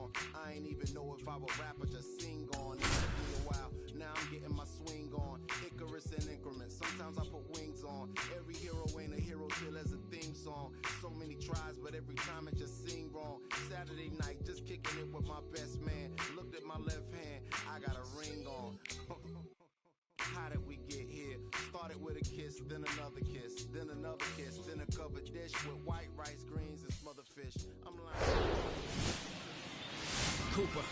on. I ain't even know if I would rap or just sing on. It took me a while, now I'm getting my swing on. Icarus in increments, sometimes I put wings on. Every hero ain't a hero till there's a theme song. So many tries, but every time it just sing wrong. Saturday night, just kicking it with my best man. Looked at my left hand, I got a ring on. How did we get here? Started with a kiss, then another kiss, then another kiss, then a covered dish with white rice, greens, and smothered fish. I'm like... Cooper.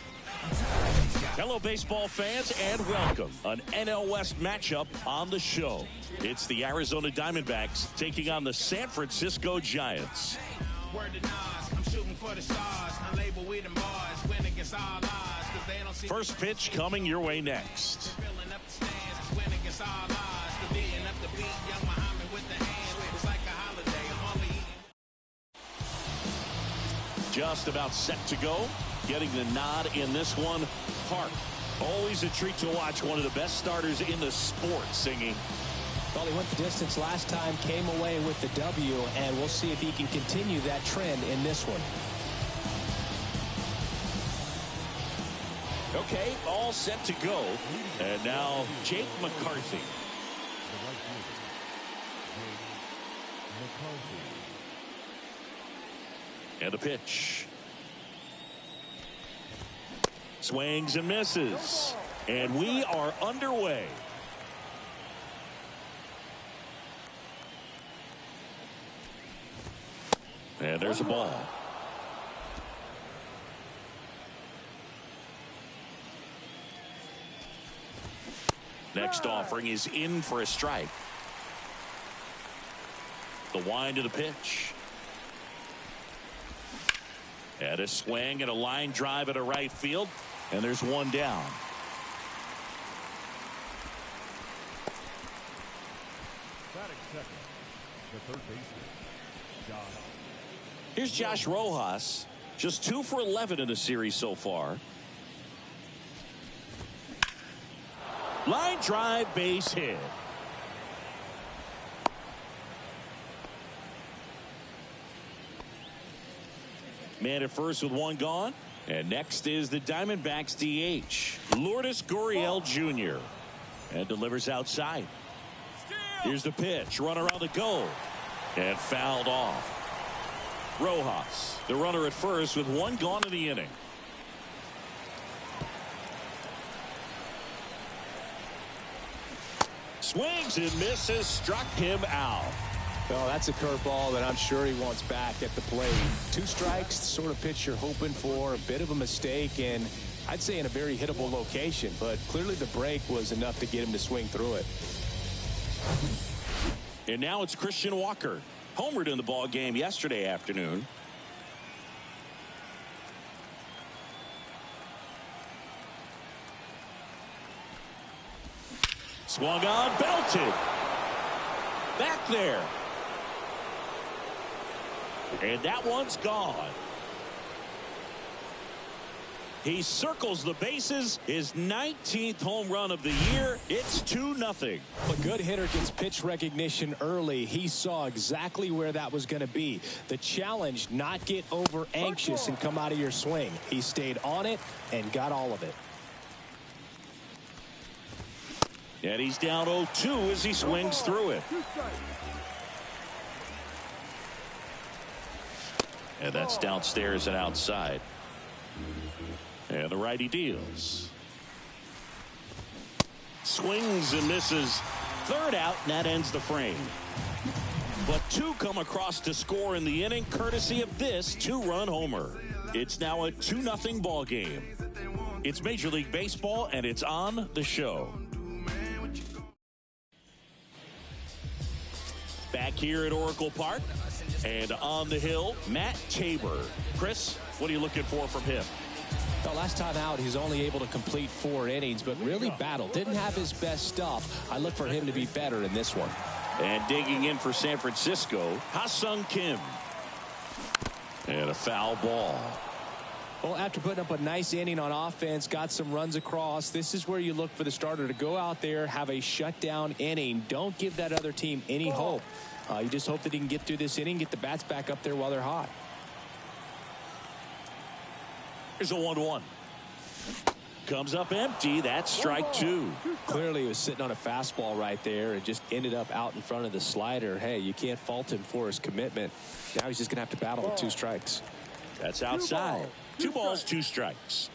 Hello, baseball fans, and welcome. An NL West matchup on the show. It's the Arizona Diamondbacks taking on the San Francisco Giants. Word to Nas, I'm shooting for the stars. Unlabeled with them bars, win against all odds, 'cause they don't see. First pitch coming your way next. Filling up the stands, win against all odds. The beating up the beat, young Muhammad with the hand. It's like a holiday, I'm only eating. Just about set to go. Getting the nod in this one, Park. Always a treat to watch one of the best starters in the sport singing. Well, he went the distance last time, came away with the W, and we'll see if he can continue that trend in this one. Okay, all set to go. And now Jake McCarthy. And a pitch. Swings and misses. And we are underway. And there's a ball. Next offering is in for a strike. The wind of the pitch. And a swing and a line drive at a right field. And there's one down. Batting second, the third baseman, Josh. Here's Josh Rojas. Just 2 for 11 in the series so far. Line drive, base hit. Man at first with one gone. And next is the Diamondbacks DH, Lourdes Gurriel Jr. And delivers outside. Here's the pitch. Runner on the go. And fouled off. Rojas, the runner at first with one gone in the inning. Swings and misses, struck him out. Well, that's a curveball that I'm sure he wants back at the plate. 2 strikes, the sort of pitch you're hoping for. A bit of a mistake, and I'd say in a very hittable location. But clearly the break was enough to get him to swing through it. And now it's Christian Walker. Homered in the ball game yesterday afternoon. Swung on, belted. Back there. And that one's gone. He circles the bases. His 19th home run of the year. It's 2-0. A good hitter gets pitch recognition early. He saw exactly where that was going to be. The challenge, not get over anxious and come out of your swing. He stayed on it and got all of it. And he's down 0-2 as he swings through it. And that's downstairs and outside. And the righty deals. Swings and misses. Third out, and that ends the frame. But 2 come across to score in the inning, courtesy of this 2-run homer. It's now a 2-0 ball game. It's Major League Baseball, and it's on the show. Back here at Oracle Park, and on the hill, Matt Tabor. Chris, what are you looking for from him? Well, last time out, he's only able to complete 4 innings, but really battled. Didn't have his best stuff. I look for him to be better in this one. And digging in for San Francisco, Ha-Sung Kim. And a foul ball. Well, after putting up a nice inning on offense, got some runs across, this is where you look for the starter to go out there, have a shutdown inning. Don't give that other team any hope. You just hope that he can get through this inning, get the bats back up there while they're hot. Here's a 1-1. Comes up empty. That's strike two. Clearly he was sitting on a fastball right there and just ended up out in front of the slider. Hey, you can't fault him for his commitment. Now he's just going to have to battle with 2 strikes. That's outside. 2 balls, 2 strikes.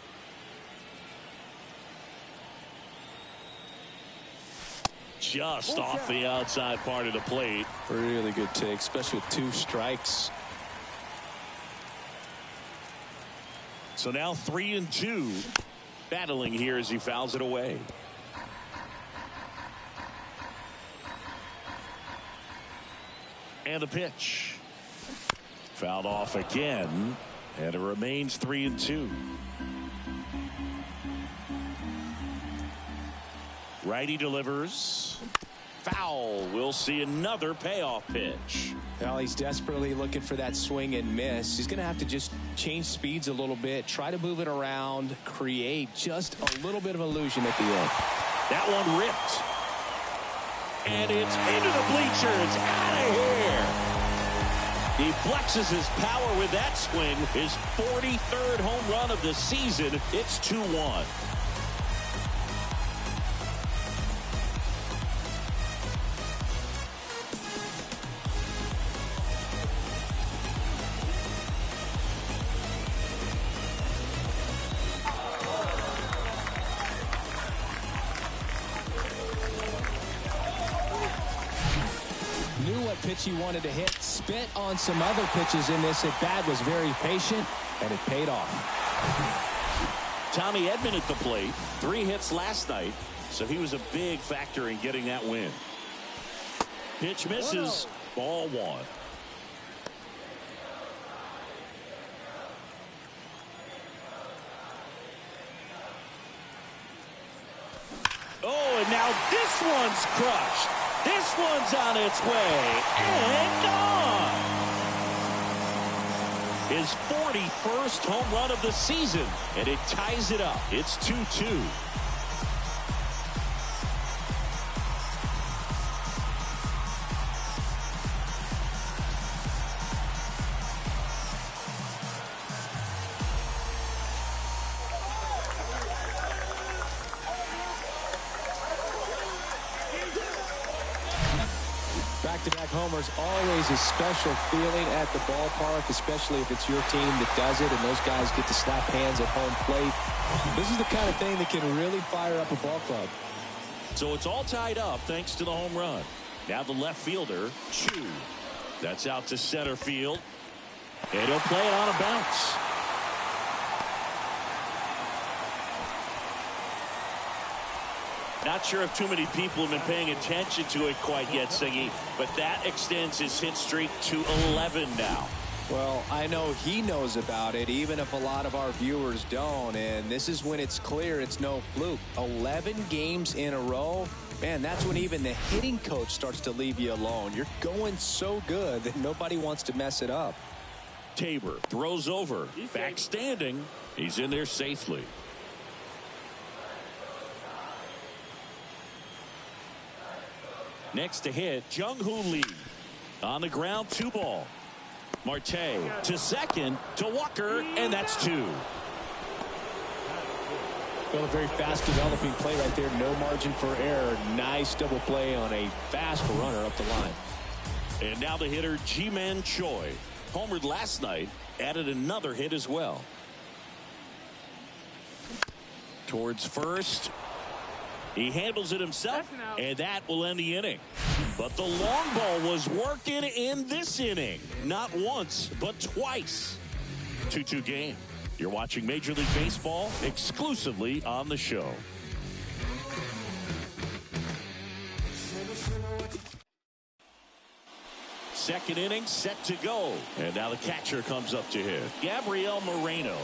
Just off the outside part of the plate. Really good take, especially with 2 strikes. So now 3-2. Battling here as he fouls it away. And the pitch. Fouled off again. And it remains 3-2. Righty delivers. Foul. We'll see another payoff pitch. Well, he's desperately looking for that swing and miss. He's going to have to just change speeds a little bit, try to move it around, create just a little bit of illusion at the end. That one ripped. And it's into the bleachers. Out of here. He flexes his power with that swing. His 43rd home run of the season. It's 2-1. Pitch he wanted to hit, spit on some other pitches in this at bat, was very patient, and it paid off. Tommy Edman at the plate, 3 hits last night, so he was a big factor in getting that win. Pitch misses, ball 1. Oh, and now this one's crushed. This one's on its way and gone. His 41st home run of the season, and it ties it up. It's 2-2. Back-to-back homers, always a special feeling at the ballpark, especially if it's your team that does it and those guys get to slap hands at home plate. This is the kind of thing that can really fire up a ball club. So it's all tied up thanks to the home run. Now the left fielder, Chu. That's out to center field. And he'll play it on a bounce. Not sure if too many people have been paying attention to it quite yet, Singy, but that extends his hit streak to 11 now. Well, I know he knows about it, even if a lot of our viewers don't, and this is when it's clear it's no fluke. 11 games in a row, man, that's when even the hitting coach starts to leave you alone. You're going so good that nobody wants to mess it up. Tabor throws over, back standing. He's in there safely. Next to hit, Jung-Hoo Lee. On the ground, 2 ball. Marte to second, to Walker, and that's 2. Well, a very fast developing play right there. No margin for error. Nice double play on a fast runner up the line. And now the hitter, Ji-Man Choi. Homered last night, added another hit as well. Towards first. He handles it himself, and that will end the inning. But the long ball was working in this inning. Not once, but twice. 2-2 game. You're watching Major League Baseball exclusively on the show. Second inning set to go. And now the catcher comes up to hit. Gabriel Moreno.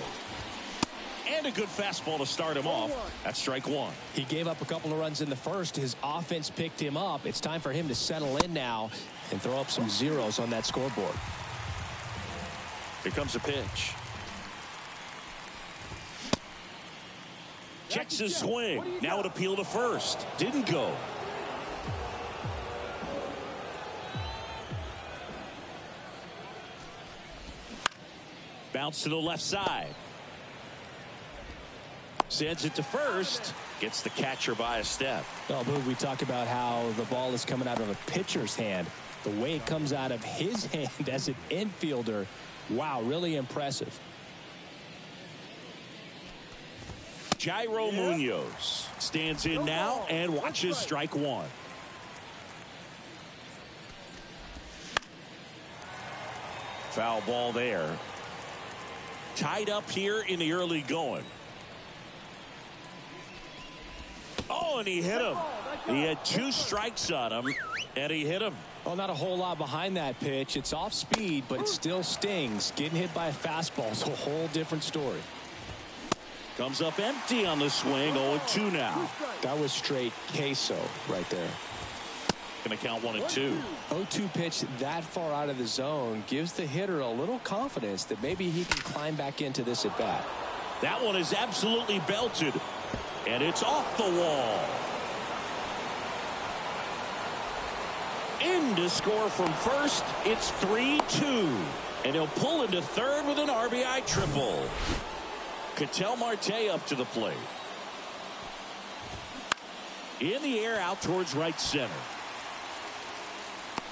And a good fastball to start him off. That's strike 1. He gave up a couple of runs in the first. His offense picked him up. It's time for him to settle in now and throw up some zeros on that scoreboard. Here comes a pitch. Checks his swing. Now an appeal to first. Didn't go. Bounce to the left side. Sends it to first. Gets the catcher by a step. Oh, Boog, we talked about how the ball is coming out of a pitcher's hand. The way it comes out of his hand as an infielder, wow, really impressive. Jairo Munoz stands in now and watches strike one. Foul ball there. Tied up here in the early going. Oh, and he hit him. He had 2 strikes on him, and he hit him. Well, not a whole lot behind that pitch. It's off speed, but it still stings. Getting hit by a fastball is a whole different story. Comes up empty on the swing. 0-2 now. That was straight queso right there. Going to count 1-2. 0-2 pitch that far out of the zone gives the hitter a little confidence that maybe he can climb back into this at bat. That one is absolutely belted, and it's off the wall. In to score from first. It's 3-2, and he'll pull into third with an RBI triple. Ketel Marte up to the plate. In the air out towards right center.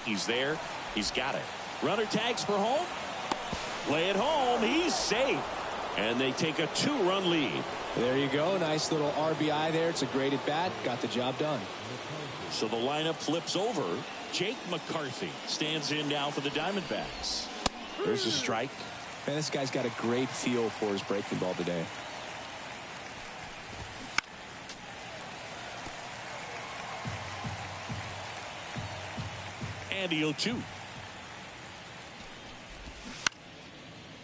He's there. He's got it. Runner tags for home. Play it home. He's safe. And they take a 2-run lead. There you go. Nice little RBI there. It's a great at bat. Got the job done. So the lineup flips over. Jake McCarthy stands in now for the Diamondbacks. There's a strike. Man, this guy's got a great feel for his breaking ball today. And the 0-2.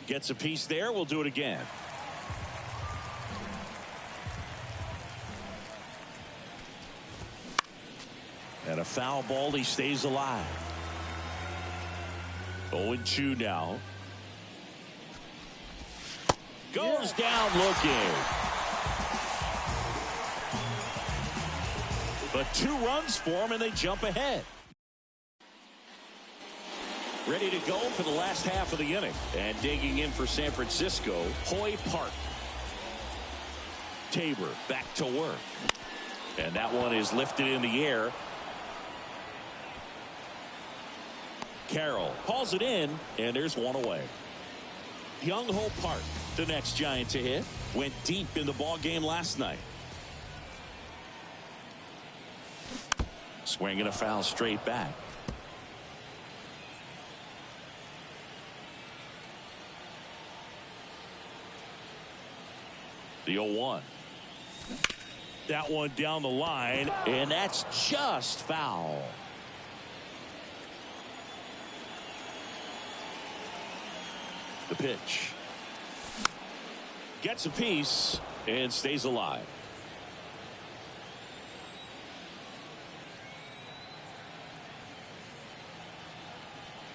Gets a piece there. We'll do it again. And a foul ball. He stays alive. 0-2 now. Goes down looking. But 2 runs for him, and they jump ahead. Ready to go for the last half of the inning. And digging in for San Francisco, Hoy Park. Tabor back to work. And that one is lifted in the air. Carroll hauls it in, and there's one away. Young Ho Park, the next Giant to hit, went deep in the ball game last night. Swinging a foul straight back. The 0-1. That one down the line, and that's just foul. The pitch. Gets a piece and stays alive.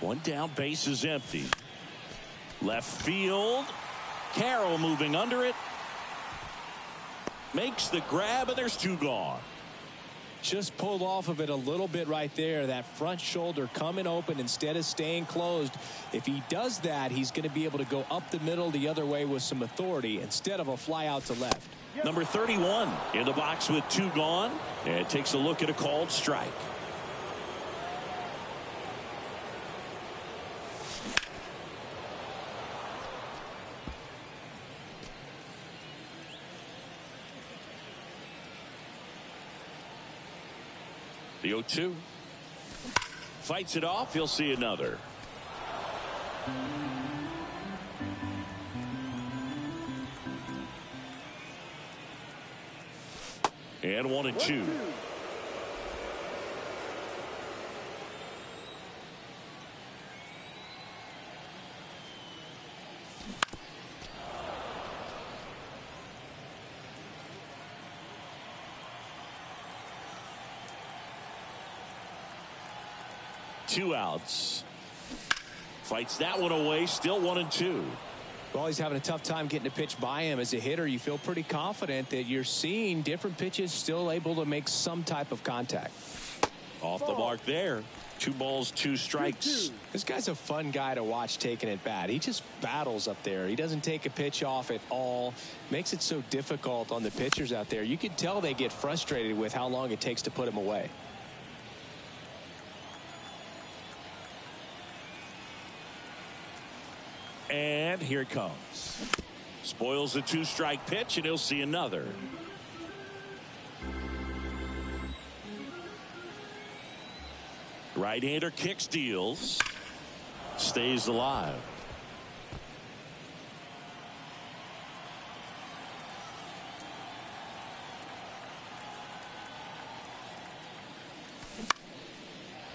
One down, base is empty. Left field. Carroll moving under it. Makes the grab, and there's 2 gone. Just pulled off of it a little bit right there. That front shoulder coming open instead of staying closed. If he does that, he's going to be able to go up the middle the other way with some authority instead of a fly out to left. Number 31 in the box with 2 gone, and takes a look at a called strike. The 0-2. Fights it off. He'll see another. And 1-2. Two outs. Fights that one away. Still 1-2. Well, he's having a tough time getting a pitch by him. As a hitter, you feel pretty confident that you're seeing different pitches still able to make some type of contact. Off the mark there. 2 balls, 2 strikes. This guy's a fun guy to watch taking at bat. He just battles up there. He doesn't take a pitch off at all. Makes it so difficult on the pitchers out there. You can tell they get frustrated with how long it takes to put him away. And here it comes. Spoils the 2-strike pitch, and he'll see another. Right-hander kicks, deals, stays alive.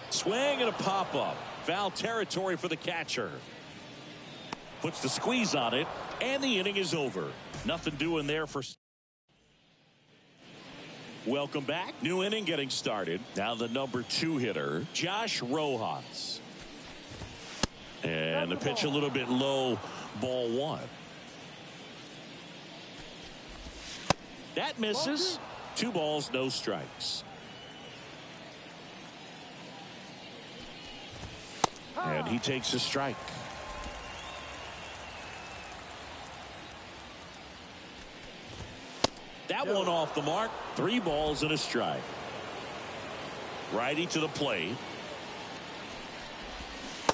Swing and a pop-up. Foul territory for the catcher. Puts the squeeze on it, and the inning is over. Nothing doing there for... Welcome back. New inning getting started. Now the number 2 hitter, Josh Rojas. And the pitch a little bit low, ball 1. That misses. 2 balls, no strikes. And he takes a strike. That one off the mark. 3 balls and a strike. Righty to the plate.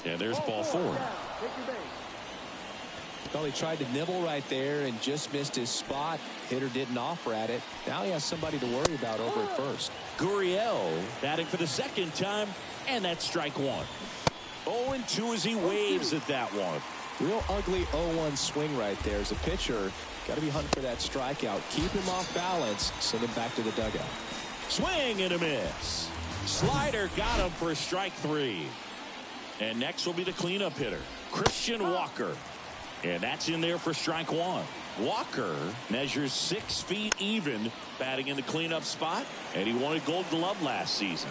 And there's ball 4. Well, he tried to nibble right there and just missed his spot. Hitter didn't offer at it. Now he has somebody to worry about over at first. Gurriel batting for the 2nd time, and that's strike 1. 0-2 as he waves at that one. Real ugly 0-1 swing right there. As a pitcher, got to be hunting for that strikeout. Keep him off balance. Send him back to the dugout. Swing and a miss. Slider got him for strike 3. And next will be the cleanup hitter, Christian Walker. And that's in there for strike 1. Walker measures 6 feet even, batting in the cleanup spot, and he won a Gold Glove last season.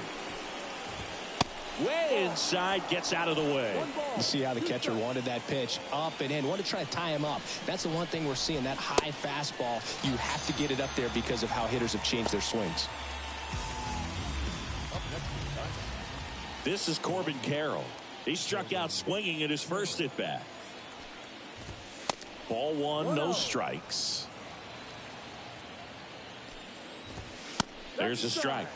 Way inside, gets out of the way. You see how the catcher wanted that pitch up and in. Wanted to try to tie him up. That's the one thing we're seeing, that high fastball. You have to get it up there because of how hitters have changed their swings. This is Corbin Carroll. He struck out swinging at his first at bat. Ball 1, no strikes. There's a strike.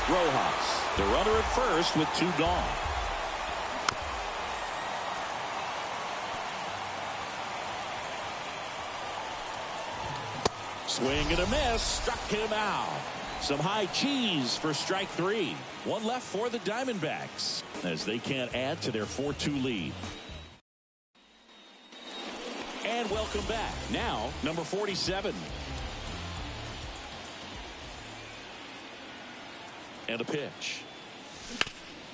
Rojas, the runner at first with 2 gone. Swing and a miss, struck him out. Some high cheese for strike 3. 1 left for the Diamondbacks as they can't add to their 4-2 lead. And welcome back. Now, number 47. And a pitch.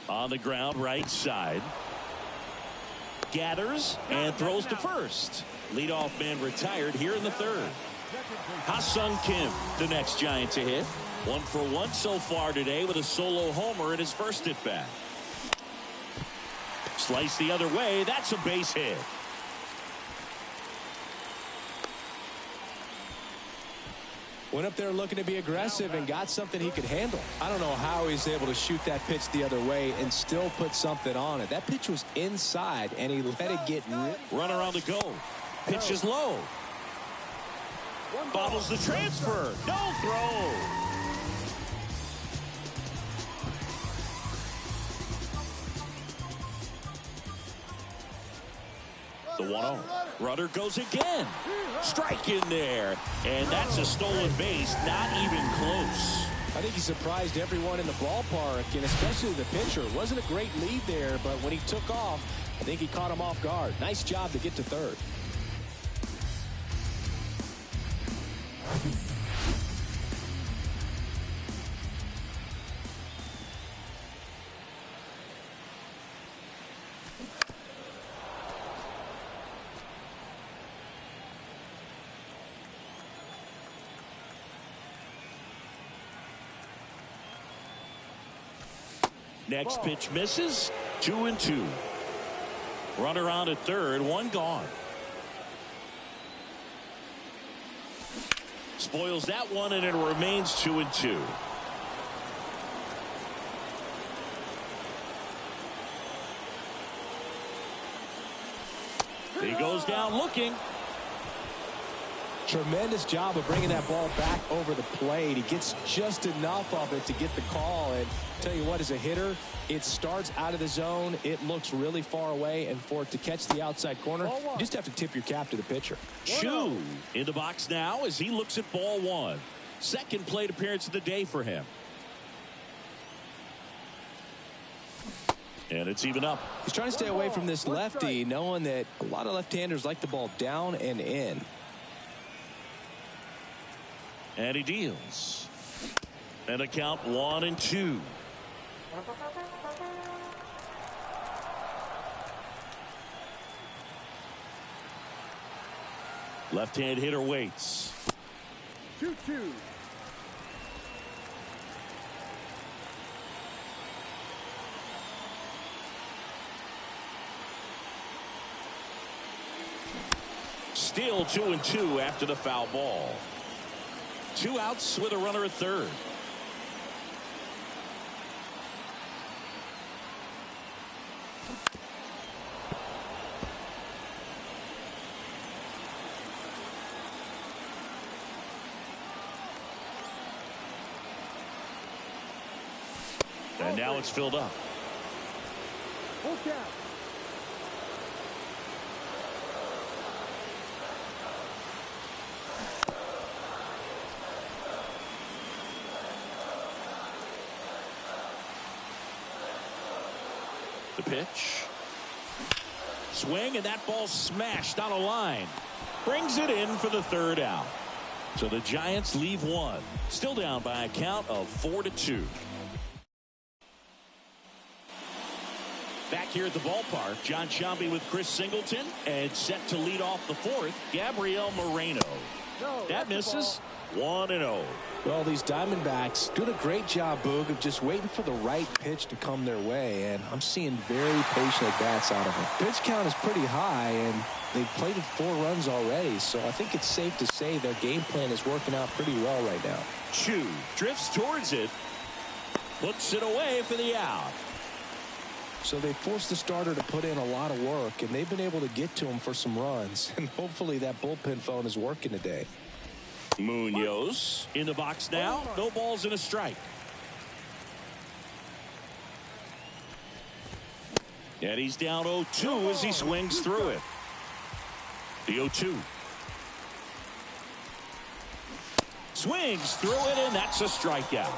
On the ground, right side. Gathers and throws to first. Leadoff man retired here in the 3rd. Ha-Sung Kim, the next Giant to hit. 1 for 1 so far today with a solo homer in his first at bat. Slice the other way. That's a base hit. Went up there looking to be aggressive and got something he could handle. I don't know how he's able to shoot that pitch the other way and still put something on it. That pitch was inside, and he let it get... Runner on the go. Pitch is low. Bobbles the transfer. No throw. The 1-0. Runner goes again. Strike in there. And that's a stolen base. Not even close. I think he surprised everyone in the ballpark, and especially the pitcher. It wasn't a great lead there, but when he took off, I think he caught him off guard. Nice job to get to 3rd. Next pitch misses. 2-2. Runner on at 3rd. 1 gone. spoils that one, and it remains 2-2. He goes down looking. Tremendous job of bringing that ball back over the plate. He gets just enough of it to get the call. And tell you what, as a hitter, it starts out of the zone. It looks really far away. And for it to catch the outside corner, you just have to tip your cap to the pitcher. Chu in the box now as he looks at ball one. Second plate appearance of the day for him. And it's even up. He's trying to stay away from this lefty, knowing that a lot of left-handers like the ball down and in. And he deals. And a count 1-2. Left-hand hitter waits. 2-2. Still 2-2 after the foul ball. 2 outs with a runner at third. And now it's filled up. Full count. The pitch. Swing, and that ball smashed on a line. Brings it in for the third out. So the Giants leave one. Still down by a count of 4-2. Back here at the ballpark, John Sciambi with Chris Singleton. And set to lead off the fourth, Gabriel Moreno. That misses. 1-0. Well, these Diamondbacks doing a great job, Boog, of just waiting for the right pitch to come their way, and I'm seeing very patient at-bats out of them. Pitch count is pretty high, and they've plated 4 runs already, so I think it's safe to say their game plan is working out pretty well right now. Chu drifts towards it, puts it away for the out. So they forced the starter to put in a lot of work, and they've been able to get to him for some runs, and hopefully that bullpen phone is working today. Munoz in the box now. No balls and a strike. And he's down 0-2 as he swings through it. The 0-2. Swings through it, and that's a strikeout.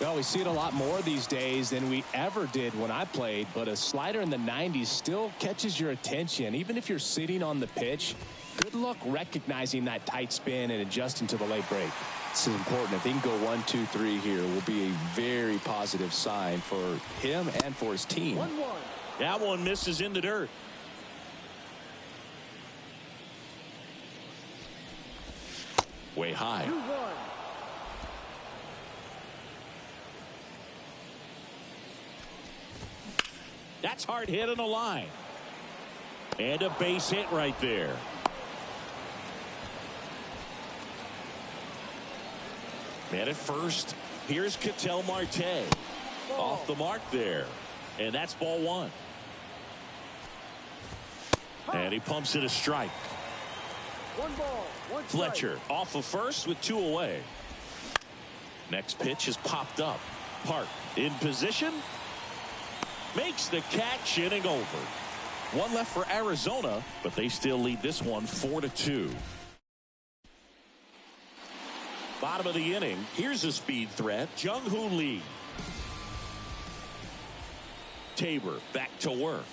Well, we see it a lot more these days than we ever did when I played, but a slider in the 90s still catches your attention. Even if you're sitting on the pitch, good luck recognizing that tight spin and adjusting to the late break. This is important. If he can go 1-2-3 here, will be a very positive sign for him and for his team. 1-1. That one misses in the dirt. Way high. 2-1. That's hard hit on the line. And a base hit right there. And at first, here's Ketel Marte. Off the mark there. And that's ball one. And he pumps it a strike. 1 ball, 1 strike. Fletcher off of first with 2 away. Next pitch is popped up. Park in position. Makes the catch, inning over. 1 left for Arizona, but they still lead this one 4-2. Bottom of the inning. Here's a speed threat. Jung-Hoo Lee. Tabor back to work.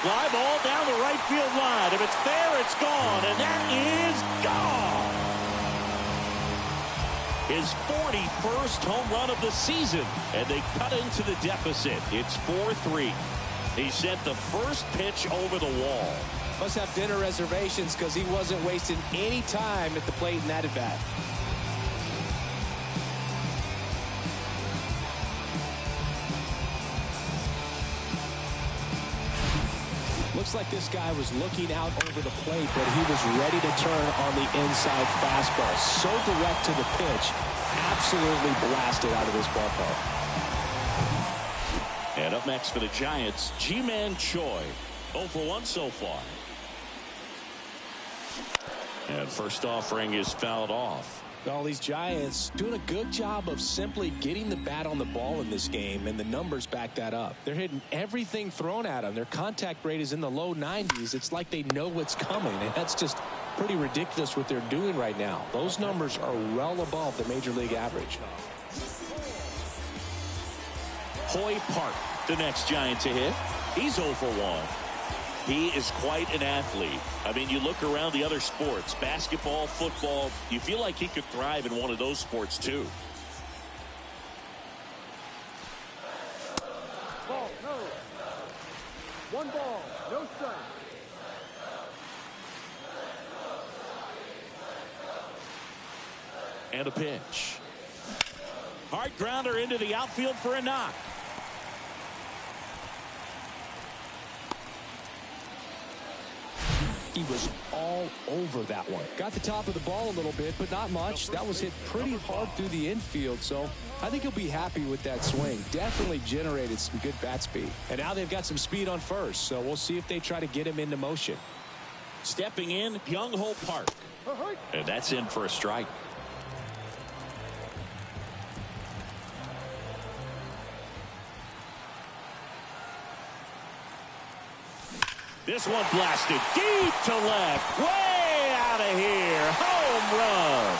Fly ball down the right field line. If it's there, it's gone, and that is gone. His 41st home run of the season, and they cut into the deficit. It's 4-3. He sent the first pitch over the wall. Must have dinner reservations because he wasn't wasting any time at the plate in that at bat. Looks Looks like this guy was looking out over the plate, but he was ready to turn on the inside fastball. So direct to the pitch. Absolutely blasted out of this ballpark. And up next for the Giants, G-Man Choi. 0 for 1 so far. And first offering is fouled off. All these Giants doing a good job of simply getting the bat on the ball in this game, and the numbers back that up. They're hitting everything thrown at them. Their contact rate is in the low 90s. It's like they know what's coming, and that's just pretty ridiculous what they're doing right now. Those numbers are well above the major league average. Hoy Park, the next Giant to hit. He's 0 for 1. He is quite an athlete. I mean, you look around the other sports, basketball, football, you feel like he could thrive in one of those sports too. Ball, no. 1 ball, no strike. And a pitch. Hard grounder into the outfield for a knock. He was all over that one. Got the top of the ball a little bit, but not much. That was hit pretty hard through the infield, so I think he'll be happy with that swing. Definitely generated some good bat speed. And now they've got some speed on first, so we'll see if they try to get him into motion. Stepping in, Young-Ho Park. And that's in for a strike. This one blasted deep to left. Way out of here. Home run.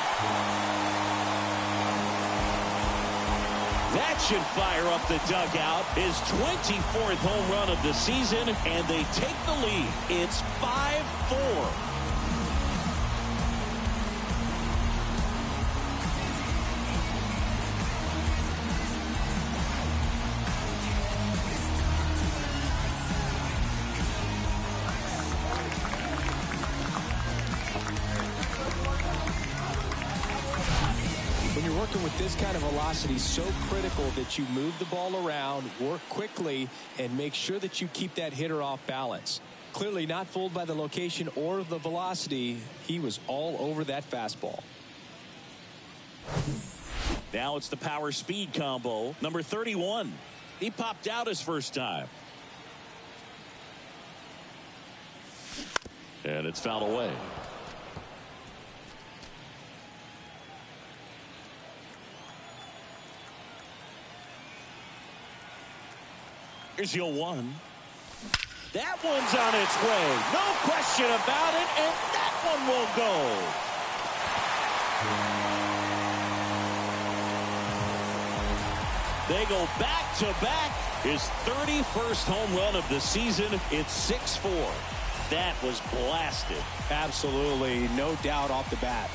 That should fire up the dugout. His 24th home run of the season, and they take the lead. It's 5-4. With this kind of velocity, so critical that you move the ball around, work quickly, and make sure that you keep that hitter off balance. Clearly not fooled by the location or the velocity. He was all over that fastball. Now it's the power speed combo. Number 31. He popped out his first time. And it's fouled away. Here's your 1. That one's on its way. No question about it. And that one will go. They go back to back. His 31st home run of the season. It's 6-4. That was blasted. Absolutely. No doubt off the bat.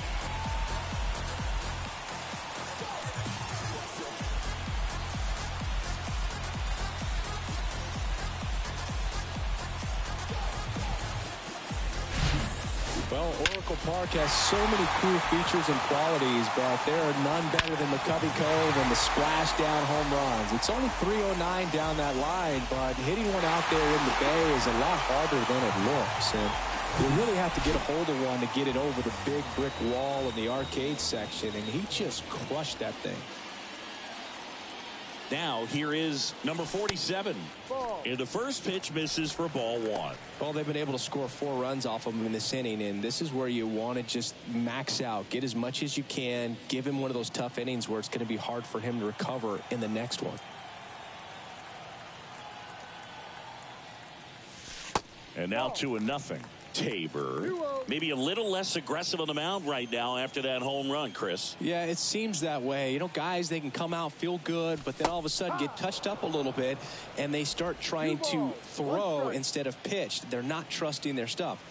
Well, Oracle Park has so many cool features and qualities, but there are none better than McCovey Cove and the splash down home runs. It's only 309 down that line, but hitting one out there in the bay is a lot harder than it looks. And you really have to get a hold of one to get it over the big brick wall in the arcade section, and he just crushed that thing. Now here is number 47. And the first pitch misses for ball 1. Well, they've been able to score 4 runs off of him in this inning, and this is where you want to just max out, get as much as you can, give him one of those tough innings where it's going to be hard for him to recover in the next one. And now 2-0. Tabor maybe a little less aggressive on the mound right now after that home run, Chris. Yeah, it seems that way. You know, guys, they can come out, feel good, but then all of a sudden get touched up a little bit, and they start trying to throw instead of pitch. They're not trusting their stuff.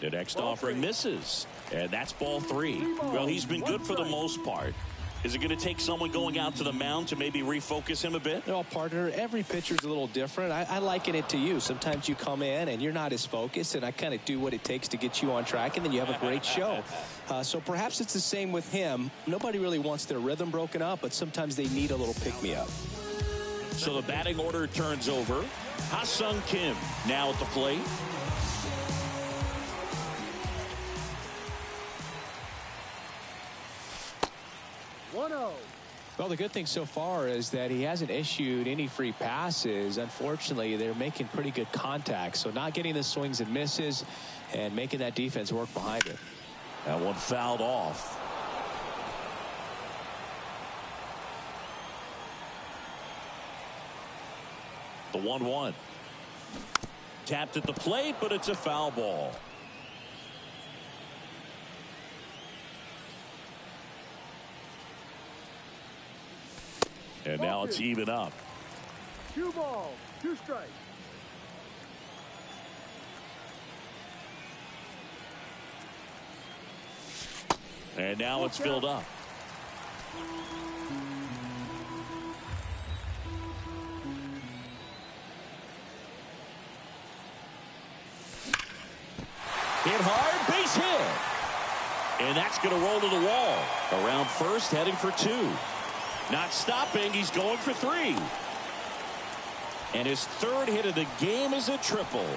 The next offering misses, and that's ball 3. Well, he's been good for the most part. Is it going to take someone going out to the mound to maybe refocus him a bit? Well, partner, every pitcher's a little different. I liken it to you. Sometimes you come in and you're not as focused, and I kind of do what it takes to get you on track, and then you have a great show. So perhaps it's the same with him. Nobody really wants their rhythm broken up, but sometimes they need a little pick-me-up. So the batting order turns over. Ha-Sung Kim now at the plate. 1-0. Well, the good thing so far is that he hasn't issued any free passes. Unfortunately, they're making pretty good contact. So not getting the swings and misses and making that defense work behind it. That one fouled off. The 1-1. Tapped at the plate, but it's a foul ball. And now it's even up. 2 balls, 2 strikes. And now it's filled up. Hit hard, base hit. And that's going to roll to the wall. Around first, heading for 2. Not stopping, he's going for 3. And his 3rd hit of the game is a triple.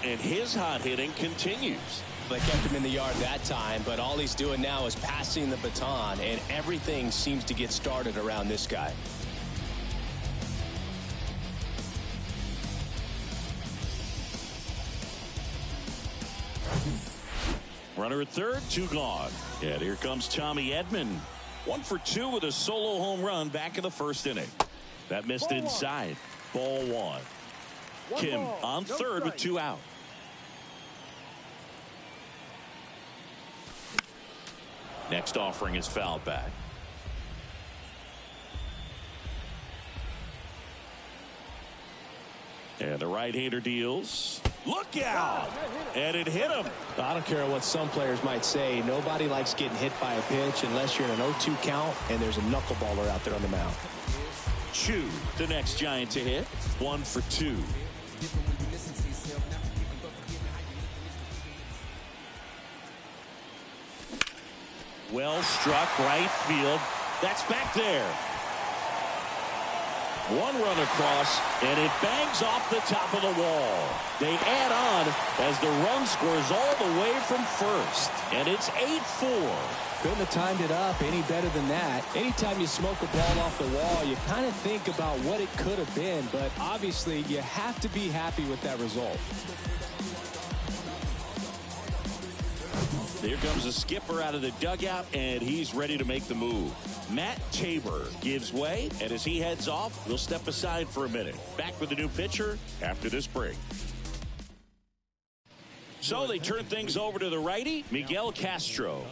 And his hot hitting continues. They kept him in the yard that time, but all he's doing now is passing the baton, and everything seems to get started around this guy. Runner at 3rd, 2 gone. And here comes Tommy Edman. 1 for 2 with a solo home run back in the 1st inning. That missed Ball inside. Ball 1. Kim ball, on no 3rd with strike. 2 out. Next offering is fouled back. And the right-hander deals. Look out! And it hit him. I don't care what some players might say. Nobody likes getting hit by a pitch unless you're in an 0-2 count and there's a knuckleballer out there on the mound. Chu, the next Giant to hit. 1 for 2. Well struck, right field. That's back there. 1 run across, and it bangs off the top of the wall. They add on as the run scores all the way from first. And it's 8-4. Couldn't have timed it up any better than that. Anytime you smoke a ball off the wall, you kind of think about what it could have been, but obviously you have to be happy with that result. Here comes the skipper out of the dugout, and he's ready to make the move. Matt Tabor gives way, and as he heads off, we'll step aside for a minute. Back with a new pitcher after this break. So they turn things over to the righty, Miguel Castro.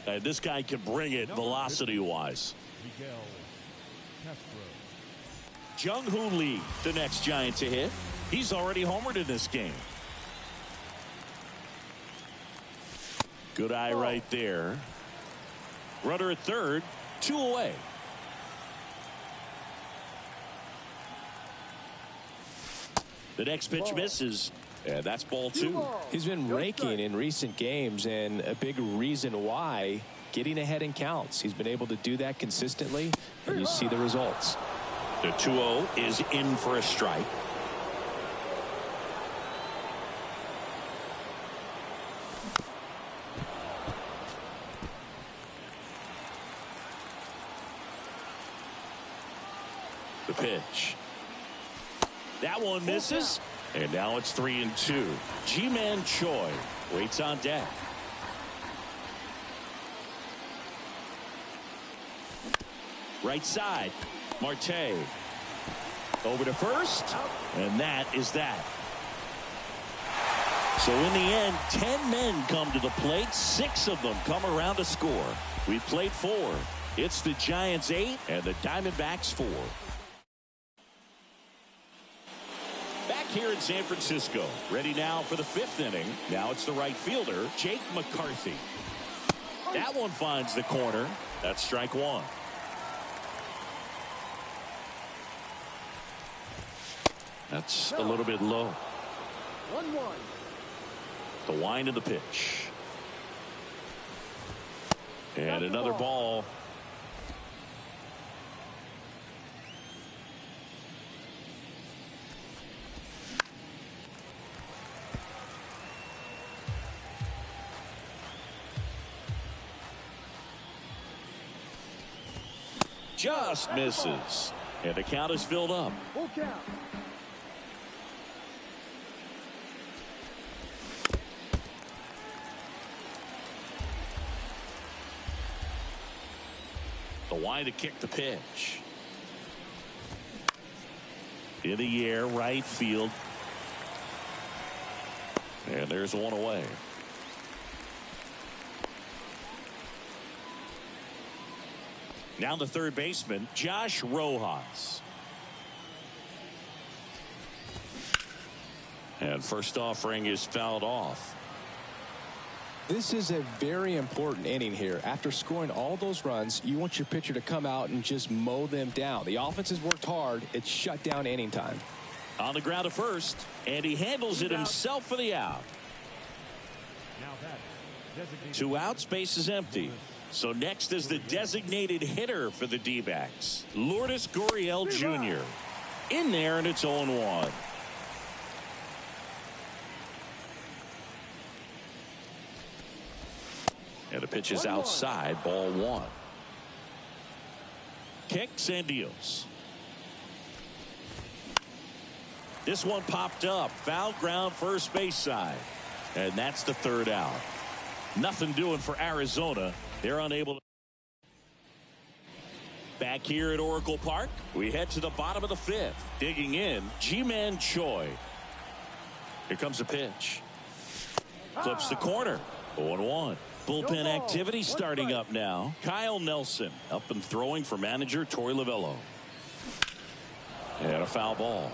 And this guy can bring it velocity-wise. Jung-Hoo Lee, the next Giant to hit. He's already homered in this game. Good eye right there. Runner at 3rd, 2 away. The next pitch misses, and that's ball 2. He's been raking in recent games, and a big reason why, getting ahead in counts. He's been able to do that consistently, and you see the results. The 2-0 is in for a strike. The pitch. That one misses. And now it's 3-2. Ji-Man Choi waits on deck. Right side. Marte. Over to first. And that is that. So in the end, 10 men come to the plate. 6 of them come around to score. We played 4. It's the Giants 8 and the Diamondbacks 4. Back here in San Francisco, ready now for the 5th inning. Now it's the right fielder, Jake McCarthy. That one finds the corner. That's strike 1. That's a little bit low. 1-1. The wind of the pitch. And another ball. just misses. And the count is filled up. Full count. The wide to kick the pitch. In the air, right field. And there's one away. Now the third baseman, Josh Rojas. And first offering is fouled off. This is a very important inning here. After scoring all those runs, you want your pitcher to come out and just mow them down. The offense has worked hard. It's shut down inning time. On the ground to first, and he handles it himself for the out. 2 outs, base is empty. So next is the designated hitter for the D-backs, Lourdes Gurriel Jr. In there, and it's 0-1. And the pitch is outside, ball 1. Kicks and deals. This one popped up, foul ground first base side. And that's the third out. Nothing doing for Arizona. They're unable to. Back here at Oracle Park, we head to the bottom of the 5th. Digging in, G-Man Choi. Here comes the pitch. Clips the corner. 0-1. Bullpen activity starting up now. Kyle Nelson up and throwing for manager Torey Lovullo. And a foul ball.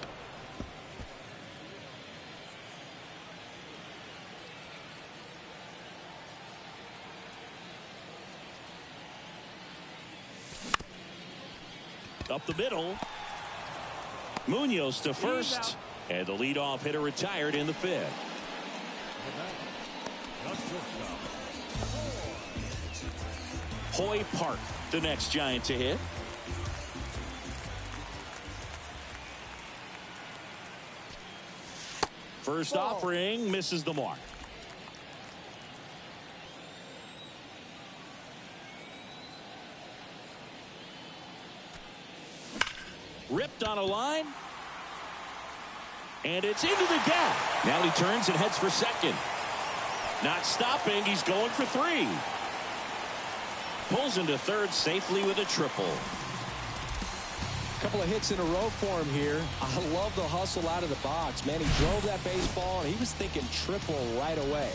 Up the middle. Munoz to first. And the leadoff hitter retired in the 5th. Hoy Park, the next Giant to hit. First offering misses the mark. Ripped on a line. And it's into the gap. Now he turns and heads for second. Not stopping. He's going for 3. Pulls into third safely with a triple. Couple of hits in a row for him here. I love the hustle out of the box. Man, he drove that baseball, and he was thinking triple right away.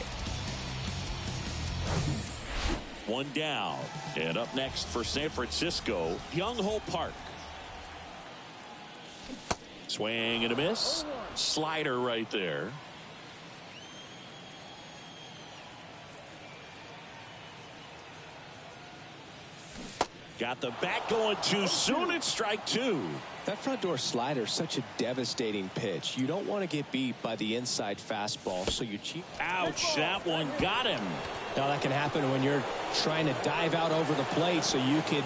1 down. And up next for San Francisco, Young-Ho Park. Swing and a miss. Slider right there. Got the bat going too soon. It's strike 2. That front door slider is such a devastating pitch. You don't want to get beat by the inside fastball, so you cheat. Ouch, that one got him. Now that can happen when you're trying to dive out over the plate so you can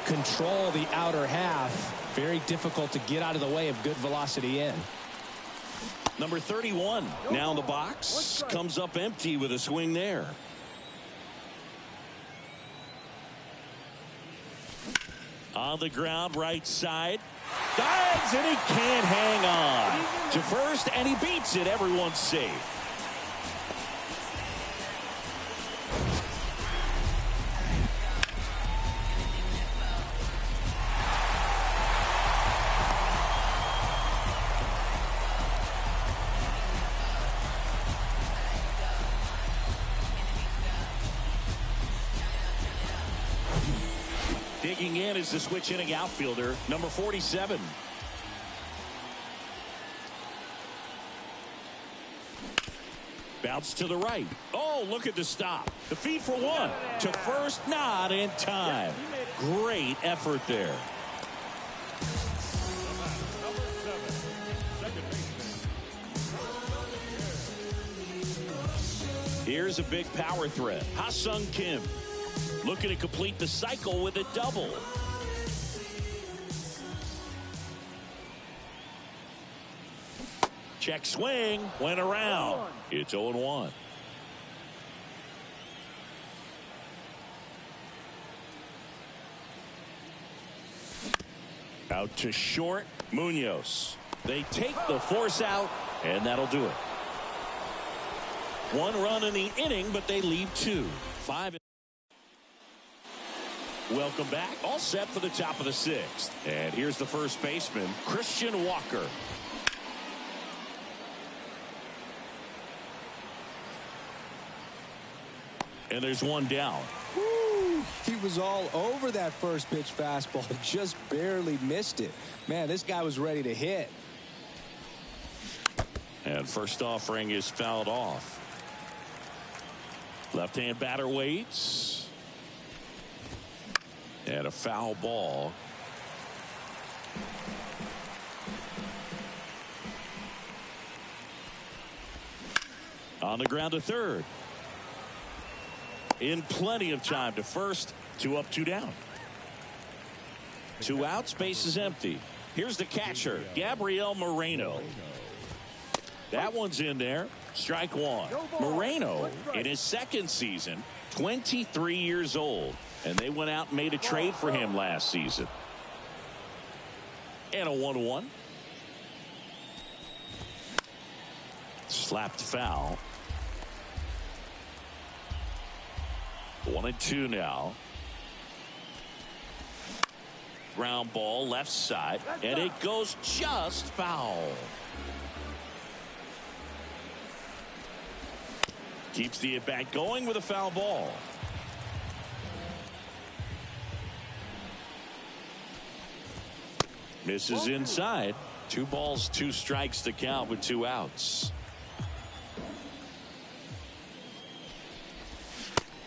control the outer half. Very difficult to get out of the way of good velocity in. Number 31 now in the box. Comes up empty with a swing there. On the ground, right side. Dives, and he can't hang on. To first, and he beats it. Everyone's safe. Digging in is the switch hitting outfielder, number 47. Bounce to the right. Oh, look at the stop. The feed for 1. To first, not in time. Great effort there. Here's a big power threat. Ha-Sung Kim. Looking to complete the cycle with a double. Check swing. Went around. It's 0-1. Out to short, Munoz. They take the force out, and that'll do it. 1 run in the inning, but they leave 2. 5. Welcome back. All set for the top of the 6th. And here's the first baseman, Christian Walker. And there's 1 down. Woo! He was all over that first pitch fastball. Just barely missed it. Man, this guy was ready to hit. And first offering is fouled off. Left-hand batter waits. And a foul ball. On the ground to third. In plenty of time to first. 2 up, 2 down. 2 outs, base is empty. Here's the catcher, Gabriel Moreno. That one's in there. Strike 1. Moreno, in his 2nd season, 23 years old. And they went out and made a trade for him last season. And a 1-1. Slapped foul. 1-2 now. Ground ball left side, and it goes just foul. Keeps the at bat going with a foul ball. Misses inside. 2 balls, 2 strikes to count with 2 outs.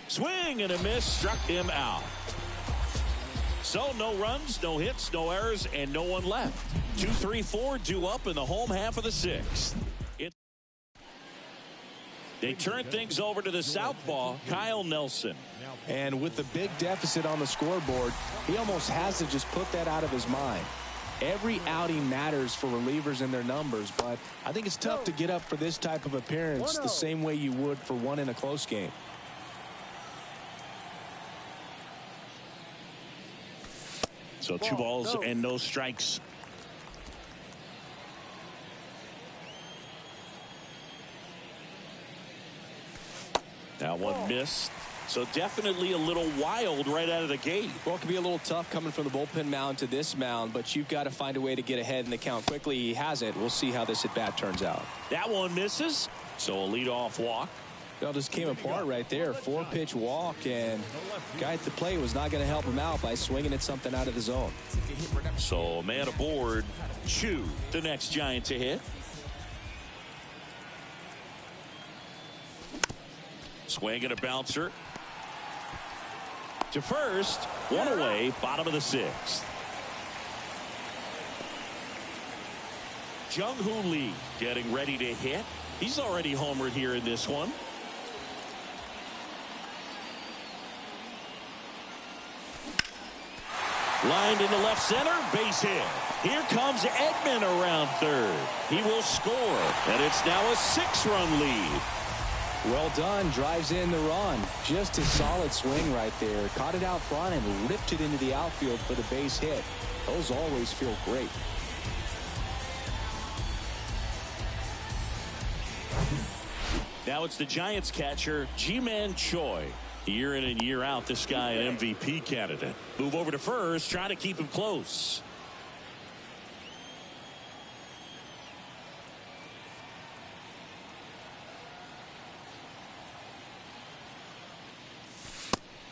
Swing and a miss, struck him out. So no runs, no hits, no errors, and no one left. 2, 3, 4 due up in the home half of the 6th. They turn things over to the southpaw, Kyle Nelson. And with the big deficit on the scoreboard, he almost has to just put that out of his mind. Every outing matters for relievers and their numbers, but I think it's tough to get up for this type of appearance the same way you would for one in a close game. So 2 balls and no strikes. That one missed. So definitely a little wild right out of the gate. Well, it can be a little tough coming from the bullpen mound to this mound, but you've got to find a way to get ahead in the count quickly. He has it. We'll see how this at bat turns out. That one misses. So a leadoff walk. It all just came apart right there. 4-pitch walk, and the guy at the plate was not going to help him out by swinging at something out of the zone. So a man aboard. Chu, the next Giant to hit. Swing and a bouncer. To first, 1 away, bottom of the 6th. Jung-Hoo Lee getting ready to hit. He's already homered here in this one. Lined into left center, base hit. Here comes Edman around third. He will score, and it's now a 6-run lead. Well done. Drives in the run. Just a solid swing right there. Caught it out front and ripped it into the outfield for the base hit. Those always feel great. Now it's the Giants catcher, Ji-Man Choi. Year in and year out, this guy an MVP candidate. Move over to first, try to keep him close.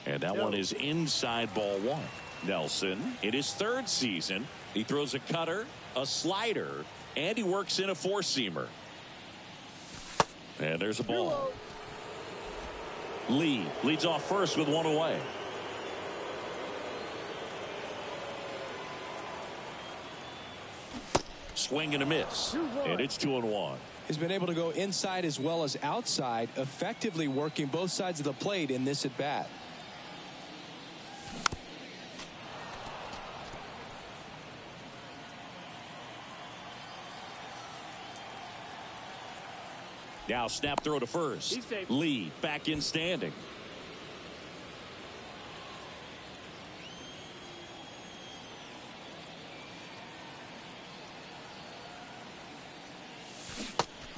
And that one is inside ball 1. Nelson, in his 3rd season, he throws a cutter, a slider, and he works in a 4-seamer. And there's a ball. Lee leads off first with 1 away. Swing and a miss. And it's 2-1. He's been able to go inside as well as outside, effectively working both sides of the plate in this at bat. Now snap throw to first. Lee back in standing.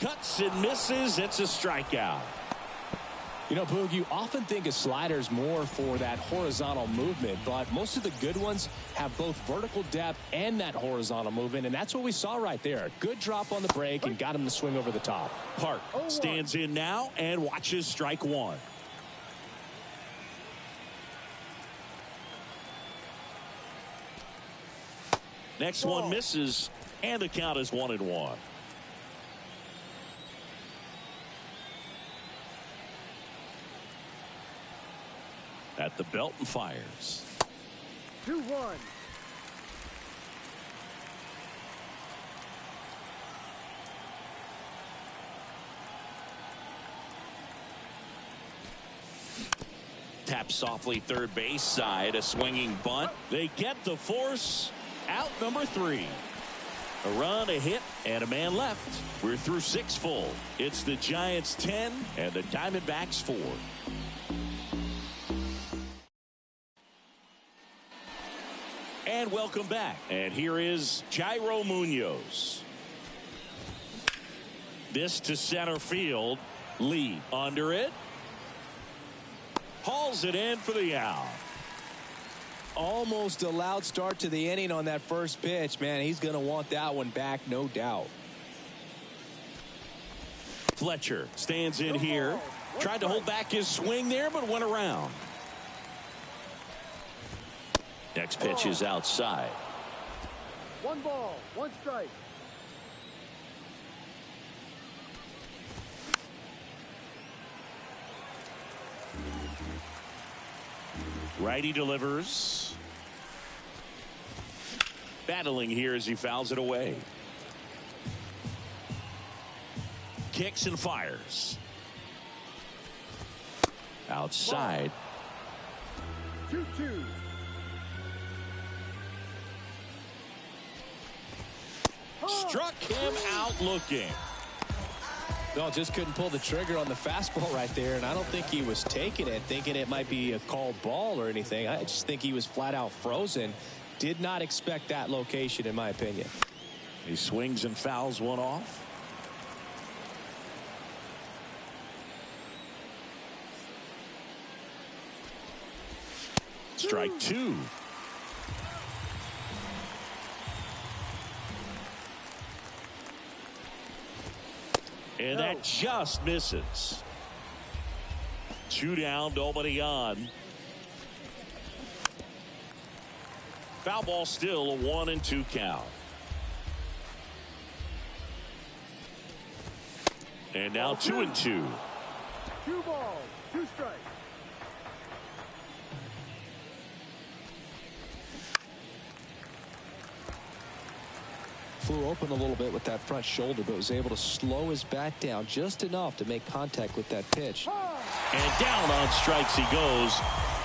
Cuts and misses. It's a strikeout. You know, Boog, you often think of sliders more for that horizontal movement, but most of the good ones have both vertical depth and that horizontal movement, and that's what we saw right there. Good drop on the break and got him to swing over the top. Park stands in now and watches strike one. Next one misses, and the count is 1-1. At the belt and fires. 2-1. Tap softly third base side. A swinging bunt. They get the force. Out number 3. A run, a hit, and a man left. We're through 6 full. It's the Giants 10 and the Diamondbacks 4. And welcome back. And here is Jairo Munoz. This to center field. Lee under it. Hauls it in for the out. Almost a loud start to the inning on that first pitch. Man, he's going to want that one back, no doubt. Fletcher stands in here. Tried to hold back his swing there, but went around. Next pitch is outside. 1 ball, 1 strike. Righty delivers. Battling here as he fouls it away. Kicks and fires. Outside. 2-2. Struck him out looking. No, just couldn't pull the trigger on the fastball right there, and I don't think he was taking it, thinking it might be a called ball or anything. I just think he was flat out frozen. Did not expect that location, in my opinion. He swings and fouls one off. Strike 2. And that just misses. 2 down, nobody on. Foul ball still, a 1-2 count. And now 2-2. 2 balls, 2 strikes. Flew open a little bit with that front shoulder, but was able to slow his bat down just enough to make contact with that pitch. And down on strikes he goes.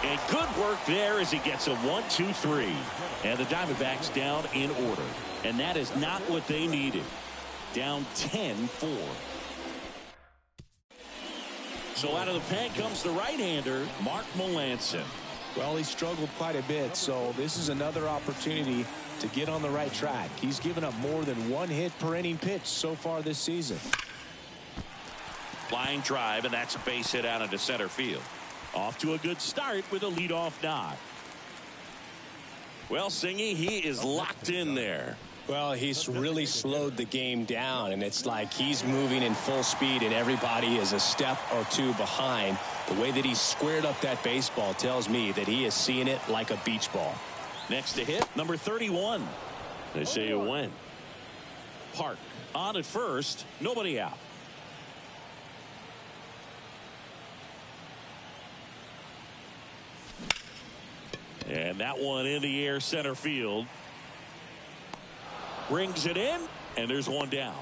And good work there as he gets a 1-2-3. And the Diamondbacks down in order. And that is not what they needed. Down 10-4. So out of the pen comes the right-hander, Mark Melancon. Well, he struggled quite a bit, so this is another opportunity to get on the right track. He's given up more than 1 hit per inning pitch so far this season. Line drive, and that's a base hit out into center field. Off to a good start with a leadoff knock. Well, Singy, he is locked in there. Well, he's really slowed the game down, and it's like he's moving in full speed, and everybody is a step or 2 behind. The way that he squared up that baseball tells me that he is seeing it like a beach ball. Next to hit, number 31. They say it went. Park on at first, nobody out. And that one in the air center field. Brings it in, and there's 1 down.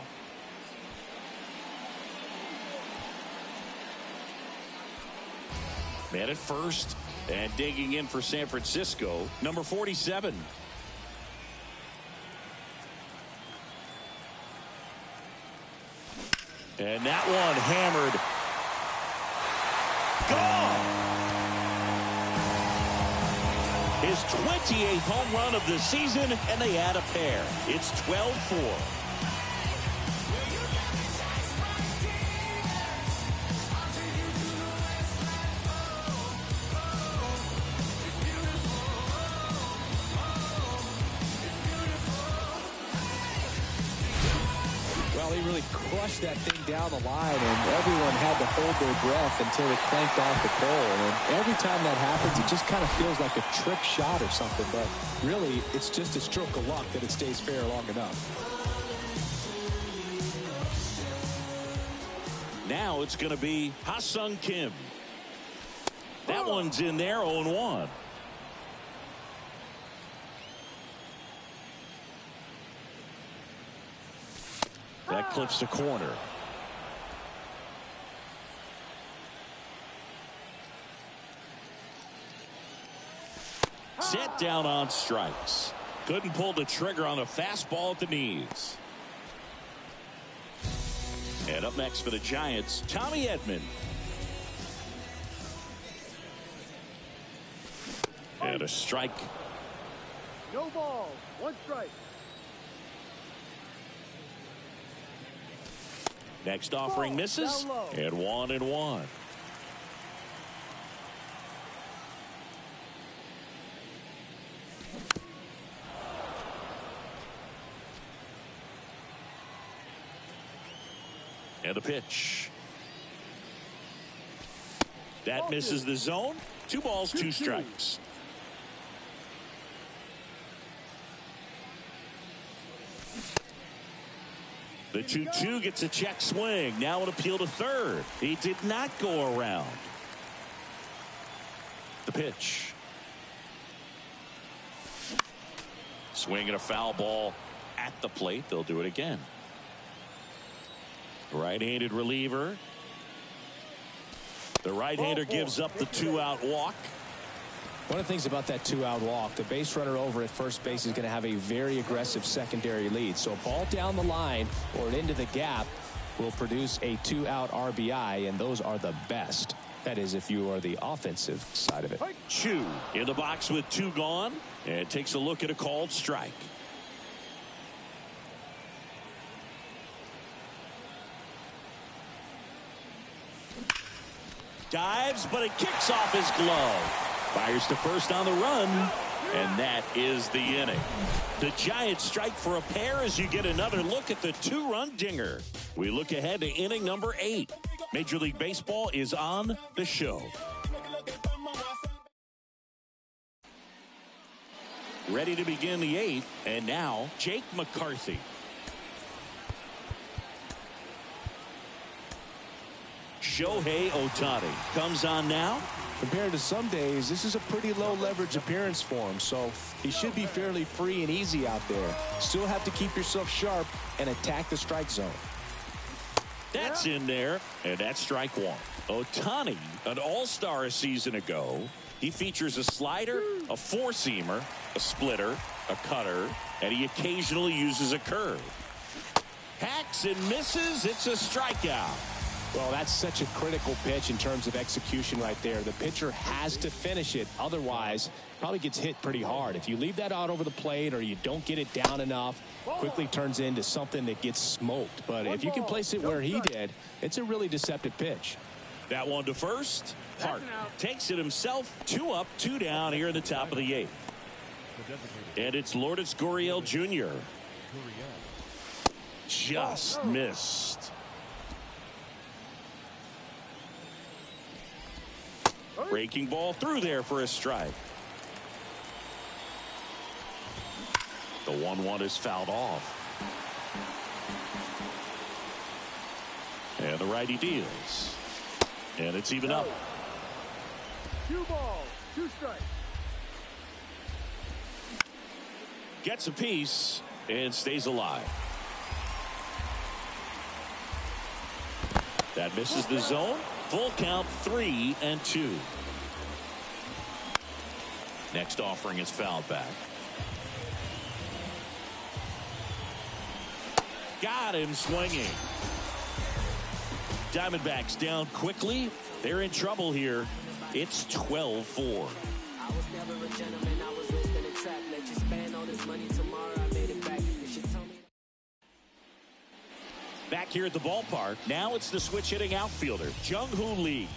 Man at first, and digging in for San Francisco, number 47. And that one hammered. Gone! His 28th home run of the season, and they add a pair. It's 12-4. Well, he really crushed that thing down the line, and everyone had to hold their breath until it clanked off the pole. And every time that happens, it just kind of feels like a trick shot or something. But really, it's just a stroke of luck that it stays fair long enough. Now it's going to be Ha-Sung Kim. That one's in there, 0-1. That clips the corner. Set down on strikes. Couldn't pull the trigger on a fastball at the knees. And up next for the Giants, Tommy Edman. And a strike. No ball. 1 strike. Next offering misses. And 1-1. And the pitch. That misses the zone. 2 balls, 2 strikes. The 2-2 gets a check swing. Now an appeal to third. He did not go around. The pitch. Swing and a foul ball at the plate. They'll do it again. Right-handed reliever. The right-hander gives up the 2-out walk. One of the things about that 2-out walk, the base runner over at first base is going to have a very aggressive secondary lead. So a ball down the line or into the gap will produce a 2-out RBI, and those are the best. That is, if you are the offensive side of it. Chu in the box with 2 gone, and takes a look at a called strike. Dives, but it kicks off his glove. Fires to first on the run, and that is the inning. The Giants strike for a pair as you get another look at the 2-run dinger. We look ahead to inning number 8. Major League Baseball is on the show. Ready to begin the 8th, and now Jake McCarthy. Shohei Ohtani comes on now. Compared to some days, this is a pretty low leverage appearance for him, so he should be fairly free and easy out there. Still have to keep yourself sharp and attack the strike zone. That's in there, and that's strike 1. Ohtani, an all-star a season ago. He features a slider, a four-seamer, a splitter, a cutter, and he occasionally uses a curve. Hacks and misses. It's a strikeout. Well, that's such a critical pitch in terms of execution right there. The pitcher has to finish it. Otherwise, probably gets hit pretty hard. If you leave that out over the plate or you don't get it down enough, quickly turns into something that gets smoked. But if you can place it where he did, it's a really deceptive pitch. That one to first. Hart takes it himself. 2 up, 2 down here in the top of the 8th. And it's Lourdes Gurriel Jr. Just missed. Breaking ball through there for a strike. The 1-1 is fouled off. And the righty deals. And it's even up. 2 balls, 2 strikes. Gets a piece and stays alive. That misses the zone. Full count, 3-2. Next offering is fouled back. Got him swinging. Diamondbacks down quickly. They're in trouble here. It's 12-4. I was never a gentleman. I was raised in a trap. Let you spend all this money tomorrow. I made it back. You should tell me. Back here at the ballpark, now it's the switch hitting outfielder, Jung-Hoo Lee.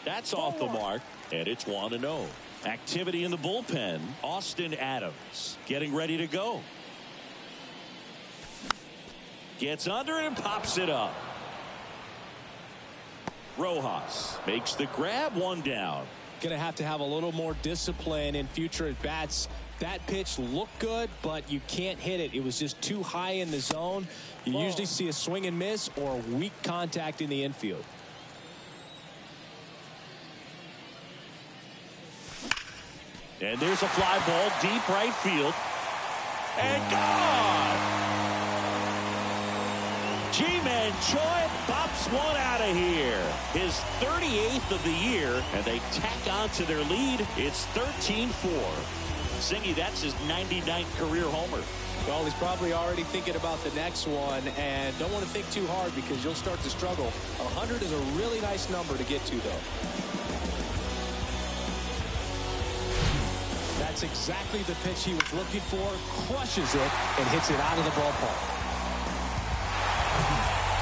That's off the mark, and it's 1-0. Activity in the bullpen, Austin Adams getting ready to go. Gets under it and pops it up. Rojas makes the grab, 1 down. Going to have a little more discipline in future at bats. That pitch looked good, but you can't hit it. It was just too high in the zone. You usually see a swing and miss or weak contact in the infield. And there's a fly ball deep right field. And gone! G-Man Choi bops one out of here. His 38th of the year, and they tack on to their lead. It's 13-4. Singy, that's his 99th career homer. Well, he's probably already thinking about the next one, and don't want to think too hard because you'll start to struggle. 100 is a really nice number to get to, though. That's exactly the pitch he was looking for. Crushes it and hits it out of the ballpark.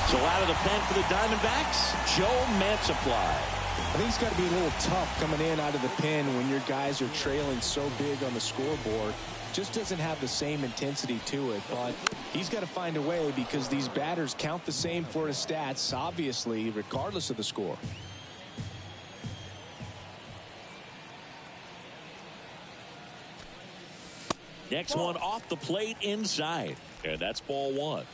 So out of the pen for the Diamondbacks, Joe Mantiply. I think it's got to be a little tough coming in out of the pen when your guys are trailing so big on the scoreboard. Just doesn't have the same intensity to it, but he's got to find a way because these batters count the same for his stats, obviously, regardless of the score. Next one off the plate inside, and that's ball 1.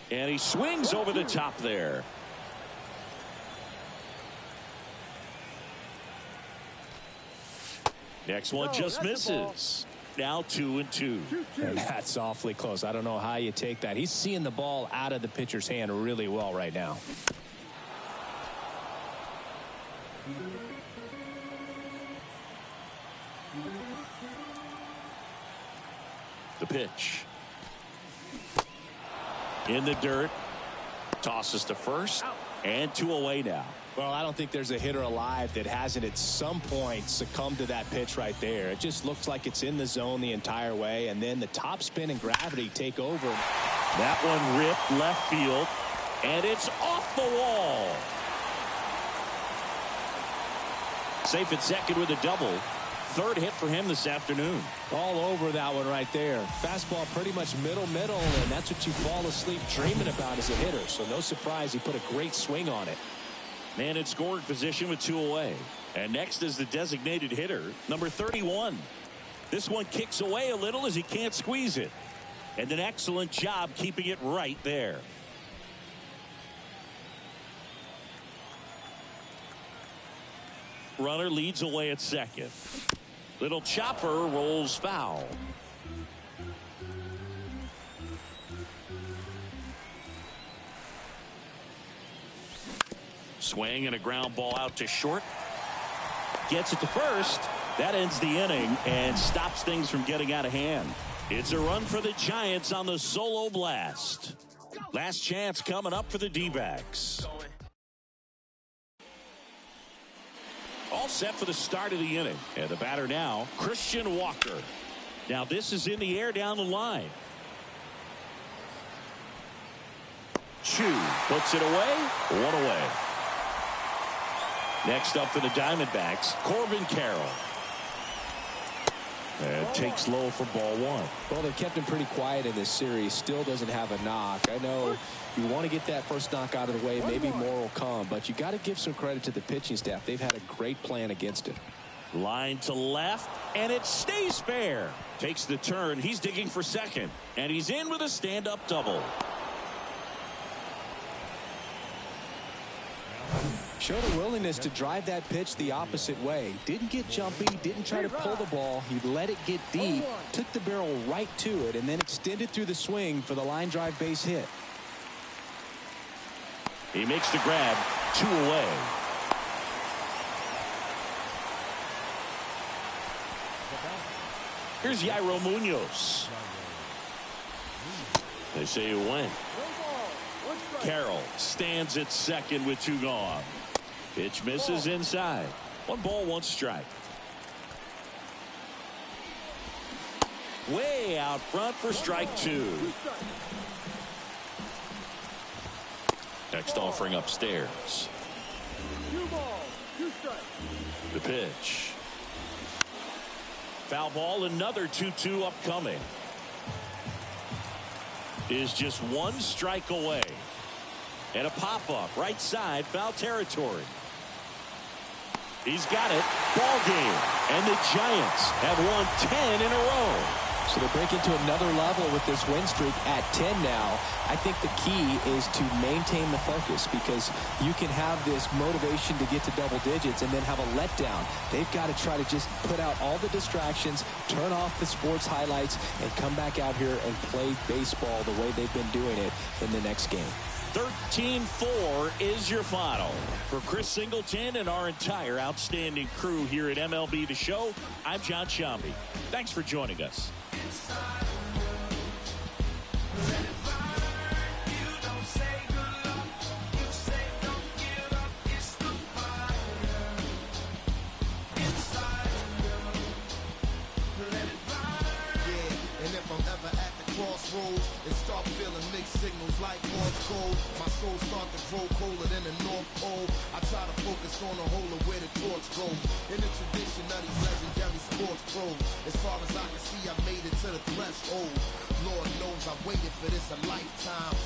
And he swings over the top there. Next one just misses. Now 2-2. And that's awfully close. I don't know how you take that. He's seeing the ball out of the pitcher's hand really well right now. The pitch. In the dirt. Tosses to first. And 2 away now. Well, I don't think there's a hitter alive that hasn't at some point succumbed to that pitch right there. It just looks like it's in the zone the entire way, and then the top spin and gravity take over. That one ripped left field, and it's off the wall. Safe at second with a double. 3rd hit for him this afternoon. All over that one right there. Fastball pretty much middle, and that's what you fall asleep dreaming about as a hitter. So no surprise he put a great swing on it. Man in scoring position with 2 away. And next is the designated hitter, number 31. This one kicks away a little as he can't squeeze it. And an excellent job keeping it right there. Runner leads away at second. Little chopper rolls foul. Swing and a ground ball out to short. Gets it to first. That ends the inning and stops things from getting out of hand. It's a run for the Giants on the solo blast. Last chance coming up for the D-backs. All set for the start of the inning. And the batter now, Christian Walker. Now this is in the air down the line. Chu puts it away. 1 away. Next up for the Diamondbacks, Corbin Carroll. And takes low for ball 1. Well, they've kept him pretty quiet in this series. Still doesn't have a knock. I know you want to get that first knock out of the way. Maybe more will come. But you got to give some credit to the pitching staff. They've had a great plan against it. Line to left, and it stays fair. Takes the turn. He's digging for second. And he's in with a stand-up double. Showed a willingness to drive that pitch the opposite way. Didn't get jumpy, didn't try to pull the ball. He let it get deep, took the barrel right to it, and then extended through the swing for the line drive base hit. He makes the grab. 2 away. Here's Yairo Munoz. They say he went. Carroll stands at second with 2 gone. Pitch misses inside. 1 ball, 1 strike. Way out front for strike 2. Next offering upstairs. 2 balls, 2 strikes. The pitch. Foul ball, another 2-2 upcoming. Is just one strike away. And a pop-up right side, foul territory. He's got it. Ball game. And the Giants have won 10 in a row. So they're breaking to another level with this win streak at 10 now. I think the key is to maintain the focus, because you can have this motivation to get to double digits and then have a letdown. They've got to try to just put out all the distractions, turn off the sports highlights, and come back out here and play baseball the way they've been doing it in the next game. 13-4 is your final. For Chris Singleton and our entire outstanding crew here at MLB The Show, I'm John Shambi. Thanks for joining us. Crossroads and start feeling mixed signals like Morse code. My soul start to grow colder than the North Pole. I try to focus on the whole of where the torch goes. In the tradition of these legendary sports pros, as far as I can see, I made it to the threshold. Lord knows I waited for this a lifetime.